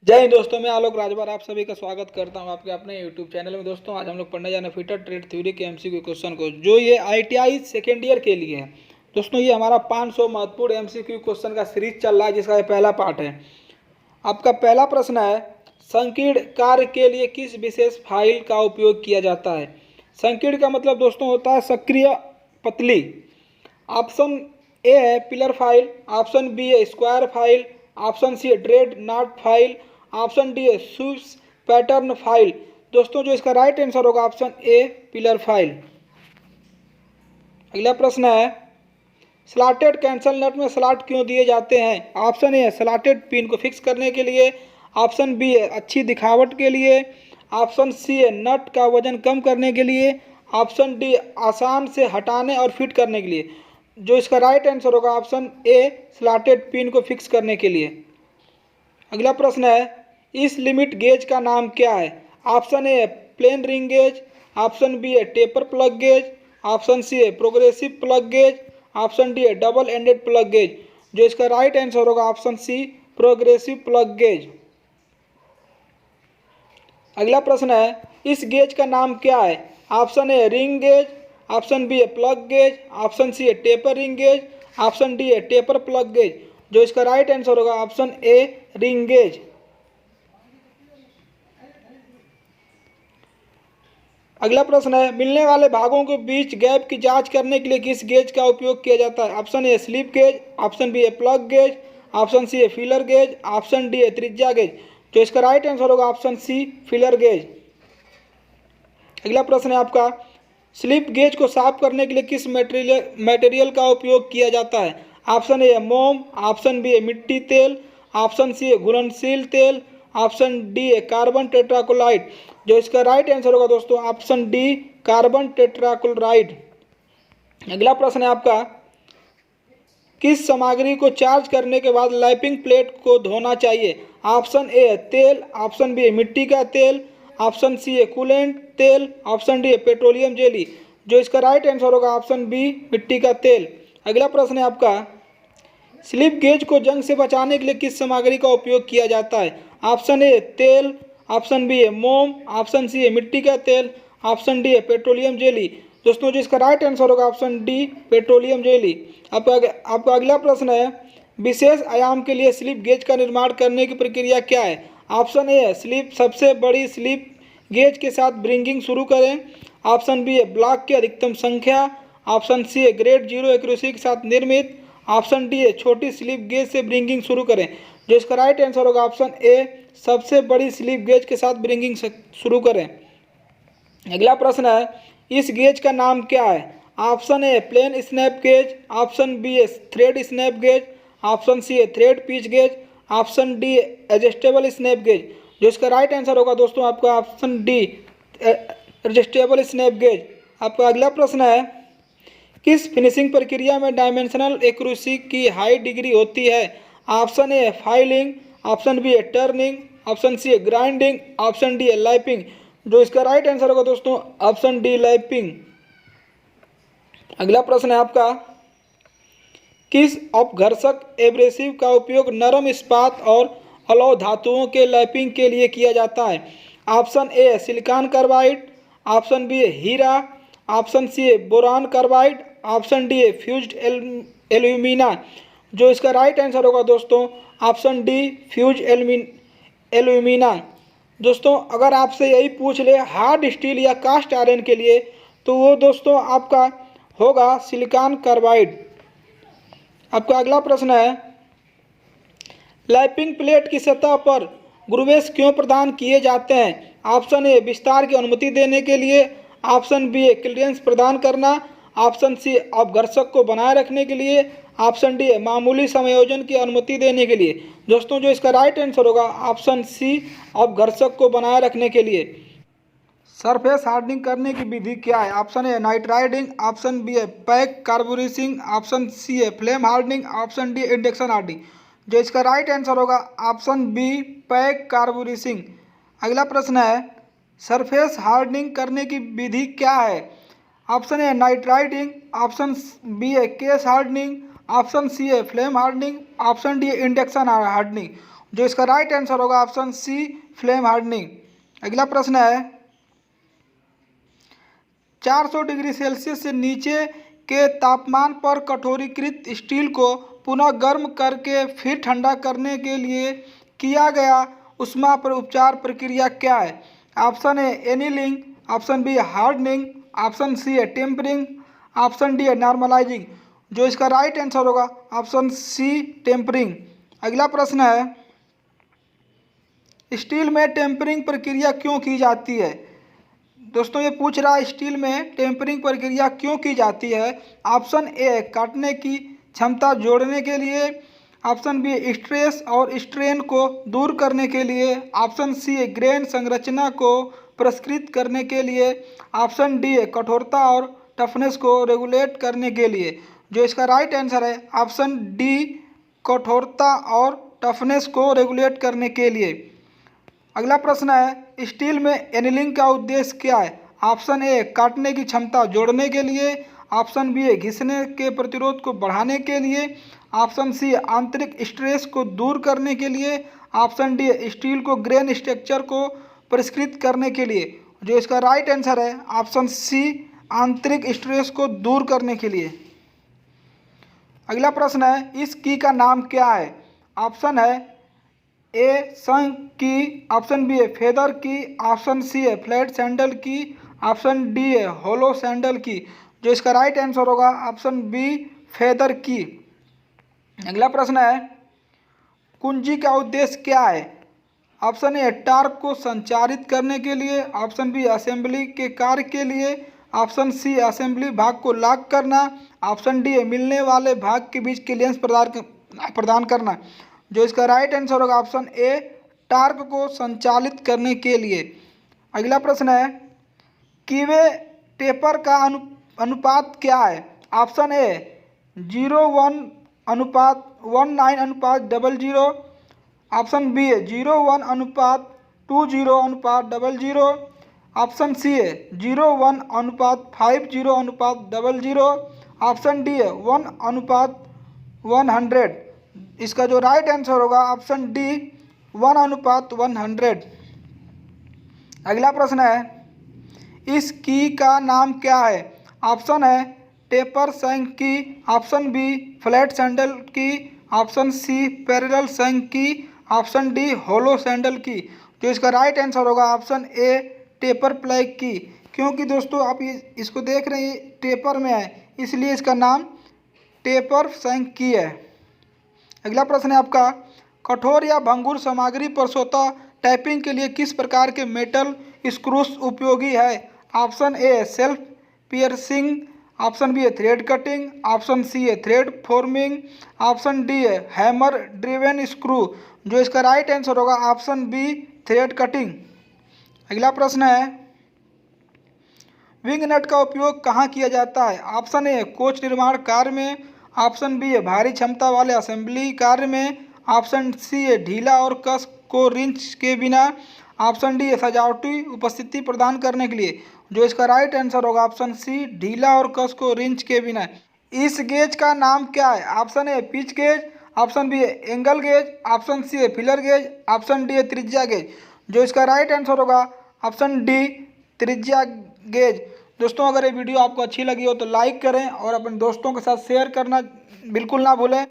जय हिंद दोस्तों, मैं आलोक राजभर आप सभी का स्वागत करता हूं आपके अपने यूट्यूब चैनल में। दोस्तों आज हम लोग पढ़ने जाने फिटर ट्रेड थ्योरी के एमसीक्यू क्वेश्चन को, जो ये आईटीआई सेकेंड ईयर के लिए है। दोस्तों ये हमारा 500 महत्वपूर्ण एमसीक्यू क्वेश्चन का सीरीज चल रहा है, जिसका ये पहला पार्ट है। आपका पहला प्रश्न है, संकीर्ण कार्य के लिए किस विशेष फाइल का उपयोग किया जाता है। संकीर्ण का मतलब दोस्तों होता है सक्रिय पतली। ऑप्शन ए है पिलर फाइल, ऑप्शन बी है स्क्वायर फाइल, ऑप्शन सी है dread not file, option D है स्विफ्ट पैटर्न फाइल। दोस्तों जो इसका राइट आंसर होगा ऑप्शन ए पिलर फाइल। अगला प्रश्न है, स्लॉटेड कैंसल नट में स्लॉट क्यों दिए जाते हैं। ऑप्शन ए है स्लॉटेड पिन को फिक्स करने के लिए, ऑप्शन बी है अच्छी दिखावट के लिए, ऑप्शन सी है नट का वजन कम करने के लिए, ऑप्शन डी आसान से हटाने और फिट करने के लिए। जो इसका राइट आंसर होगा ऑप्शन ए स्लॉटेड पिन को फिक्स करने के लिए। अगला प्रश्न है, इस लिमिट गेज का नाम क्या है। ऑप्शन ए है plain ring gauge, option B है taper plug gauge, option C है progressive plug gauge, option D है डबल एंडेड प्लग गेज। जो इसका राइट आंसर होगा option C progressive plug gauge. अगला प्रश्न है, इस गेज का नाम क्या है। Option A ring gauge, option B है प्लग गेज, ऑप्शन सी है taper ring gauge, option D है टेपर प्लग गेज। जो इसका राइट आंसर होगा ऑप्शन ए रिंग गेज। अगला प्रश्न है, मिलने वाले भागों के बीच गैप की जांच करने के लिए किस गेज का उपयोग किया जाता है। Option A slip gauge, option B है प्लग गेज, ऑप्शन सी है फीलर गेज, ऑप्शन डी है त्रिज्या गेज। जो इसका राइट आंसर होगा ऑप्शन सी फीलर गेज। अगला प्रश्न है आपका, स्लिप गेज को साफ करने के लिए किस मटेरियल का उपयोग किया जाता है। ऑप्शन ए है मोम, ऑप्शन बी है मिट्टी तेल, ऑप्शन सी है घुलनशील तेल, ऑप्शन डी है कार्बन टेट्राक्लोराइड। जो इसका राइट आंसर होगा दोस्तों ऑप्शन डी कार्बन टेट्राक्लोराइड। अगला प्रश्न है आपका, किस सामग्री को चार्ज करने के बाद लैपिंग प्लेट को धोना चाहिए। ऑप्शन ए है तेल, ऑप्शन बी है मिट्टी का तेल, ऑप्शन सी है कूलेंट तेल, ऑप्शन डी है पेट्रोलियम जेली। जो इसका राइट आंसर होगा ऑप्शन बी मिट्टी का तेल। अगला प्रश्न है आपका, स्लिप गेज को जंग से बचाने के लिए किस सामग्री का उपयोग किया जाता है। ऑप्शन ए तेल, ऑप्शन बी है मोम, ऑप्शन सी है मिट्टी का तेल, ऑप्शन डी है पेट्रोलियम जेली। दोस्तों जो इसका राइट आंसर होगा ऑप्शन डी पेट्रोलियम जेली। आपका अगला प्रश्न है, विशेष आयाम के लिए स्लिप गेज का निर्माण करने की प्रक्रिया क्या है। ऑप्शन ए है स्लिप सबसे बड़ी स्लिप गेज के साथ ब्रिंगिंग शुरू करें, ऑप्शन बी है ब्लॉक की अधिकतम संख्या, ऑप्शन सी है ग्रेड जीरो एक्यूरेसी के साथ निर्मित, ऑप्शन डी है छोटी स्लिप गेज से ब्रिंगिंग शुरू करें। जो इसका राइट आंसर होगा ऑप्शन ए सबसे बड़ी स्लिप गेज के साथ ब्रिंगिंग शुरू करें। अगला प्रश्न है, इस गेज का नाम क्या है। Option A plain snap gauge, option B है thread snap gauge, option C है thread pitch gauge, option D adjustable snap gauge. जो इसका राइट आंसर होगा दोस्तों आपका option D adjustable snap gauge. आपका अगला प्रश्न है, किस फिनिशिंग प्रक्रिया में डायमेंशनल एक्यूरेसी की हाई डिग्री होती है। Option A filing, option B है टर्निंग, ऑप्शन सी है ग्राइंडिंग, ऑप्शन डी है लैपिंग। जो इसका राइट आंसर होगा दोस्तों ऑप्शन डी लैपिंग। अगला प्रश्न है आपका, किस अपघर्षक एब्रेसिव का उपयोग नरम इस्पात और अलौह धातुओं के लैपिंग के लिए किया जाता है। Option A silicon carbide, option B है हीरा, ऑप्शन सी है बोरान कार्बाइड, ऑप्शन डी है फ्यूज्ड एल्यूमिना। जो इसका राइट आंसर होगा दोस्तों ऑप्शन डी फ्यूज एल्यूमिना। दोस्तों अगर आपसे यही पूछ ले हार्ड स्टील या कास्ट आयरन के लिए, तो वो दोस्तों आपका होगा सिलिकॉन कार्बाइड। आपका अगला प्रश्न है, लैपिंग प्लेट की सतह पर ग्रूवेस क्यों प्रदान किए जाते हैं। ऑप्शन ए विस्तार की अनुमति देने के लिए, ऑप्शन बी है क्लियरेंस प्रदान करना, ऑप्शन सी अपघर्षक को बनाए रखने के लिए, ऑप्शन डी है मामूली समायोजन की अनुमति देने के लिए। दोस्तों जो इसका राइट आंसर होगा ऑप्शन सी अपघर्षक को बनाए रखने के लिए। सरफेस हार्डनिंग करने की विधि क्या है। Option A nitriding, option B है पैक कार्बोरेसिंग, ऑप्शन सी है flame hardening, option D induction hardening. जो इसका राइट आंसर होगा ऑप्शन बी पैक कार्बोरेसिंग। अगला प्रश्न है, सरफेस हार्डनिंग करने की विधि क्या है। Option A nitriding, option B है केस हार्डनिंग, ऑप्शन सी है flame hardening, option D induction hardening. जो इसका राइट आंसर होगा ऑप्शन सी फ्लेम हार्डनिंग। अगला प्रश्न है 400 डिग्री सेल्सियस से नीचे के तापमान पर कठोरीकृत स्टील को पुनः गर्म करके फिर ठंडा करने के लिए किया गया ऊष्मा पर उपचार प्रक्रिया क्या है? Option A annealing, option B hardening, option C है टेम्परिंग, ऑप्शन डी है नॉर्मलाइजिंग। जो इसका राइट आंसर होगा ऑप्शन सी टेम्परिंग। अगला प्रश्न है स्टील में टेम्परिंग प्रक्रिया क्यों की जाती है? दोस्तों ये पूछ रहा है स्टील में टेम्परिंग प्रक्रिया क्यों की जाती है? ऑप्शन ए काटने की क्षमता जोड़ने के लिए, ऑप्शन बी स्ट्रेस और स्ट्रेन को दूर करने के लिए, ऑप्शन सी ग्रेन संरचना को परिष्कृत करने के लिए, ऑप्शन डी कठोरता और टफनेस को रेगुलेट करने के लिए। जो इसका राइट आंसर है ऑप्शन डी कठोरता और टफनेस को रेगुलेट करने के लिए। अगला प्रश्न है स्टील में एनीलिंग का उद्देश्य क्या है? ऑप्शन ए काटने की क्षमता जोड़ने के लिए, ऑप्शन बी घिसने के प्रतिरोध को बढ़ाने के लिए, ऑप्शन सी आंतरिक स्ट्रेस को दूर करने के लिए, ऑप्शन डी स्टील को ग्रेन स्ट्रक्चर को परिष्कृत करने के लिए। जो इसका राइट आंसर है ऑप्शन सी आंतरिक स्ट्रेस को दूर करने के लिए। अगला प्रश्न है इस की का नाम क्या है? ऑप्शन है ए शंख की, ऑप्शन बी है फेदर की, ऑप्शन सी है फ्लैट सैंडल की, ऑप्शन डी है होलो सैंडल की। जो इसका राइट आंसर होगा ऑप्शन बी फेदर की। अगला प्रश्न है कुंजी का उद्देश्य क्या है? ऑप्शन ए टार्क को संचारित करने के लिए, ऑप्शन बी असेंबली के कार्य के लिए, ऑप्शन सी असेंबली भाग को लॉक करना, ऑप्शन डी मिलने वाले भाग के बीच क्लियरेंस प्रदान करना। जो इसका राइट आंसर होगा ऑप्शन ए टार्क को संचालित करने के लिए। अगला प्रश्न है कीवे टेपर का अनुपात क्या है? ऑप्शन ए 0:1 अनुपात 19 अनुपात 00, ऑप्शन बी है 0:1 अनुपात 20 अनुपात 00, ऑप्शन सी है 0:1 अनुपात 50 अनुपात 00, ऑप्शन डी है 1 अनुपात 100। इसका जो राइट आंसर होगा ऑप्शन डी 1 अनुपात 100। अगला प्रश्न है इस की का नाम क्या है? ऑप्शन है टेपर शंख की, ऑप्शन बी फ्लैट सैंडल की, ऑप्शन सी पैरेलल शंख की, ऑप्शन डी होलो सैंडल की। जो इसका राइट आंसर होगा ऑप्शन ए टेपर प्लग की। क्योंकि दोस्तों आप इसको देख रहे हैं टेपर में है इसलिए इसका नाम टेपर शंख की है। अगला प्रश्न है आपका कठोर या भंगुर सामग्री पर स्वतः टैपिंग के लिए किस प्रकार के मेटल स्क्रूस उपयोगी है? Option A self piercing, option B है थ्रेड कटिंग, ऑप्शन सी है थ्रेड फॉर्मिंग, ऑप्शन डी है हैमर ड्रिवेन स्क्रू। जो इसका राइट आंसर होगा ऑप्शन बी थ्रेड कटिंग। अगला प्रश्न है विंग नट का उपयोग कहाँ किया जाता है? ऑप्शन ए कोच निर्माण कार्य में, ऑप्शन बी है भारी क्षमता वाले असेंबली कार्य में, ऑप्शन सी है ढीला और कस को रिंच के बिना, ऑप्शन डी है सजावटी उपस्थिति प्रदान करने के लिए। जो इसका राइट आंसर होगा ऑप्शन सी ढीला और कस को रिंच के बिना। इस गेज का नाम क्या है? Option A pitch gauge, option B है एंगल गेज, ऑप्शन सी है फिलर गेज, ऑप्शन डी है त्रिज्या गेज। जो इसका राइट आंसर होगा ऑप्शन डी त्रिज्या गेज। दोस्तों अगर ये वीडियो आपको अच्छी लगी हो तो लाइक करें और अपने दोस्तों के साथ शेयर करना बिल्कुल ना भूलें।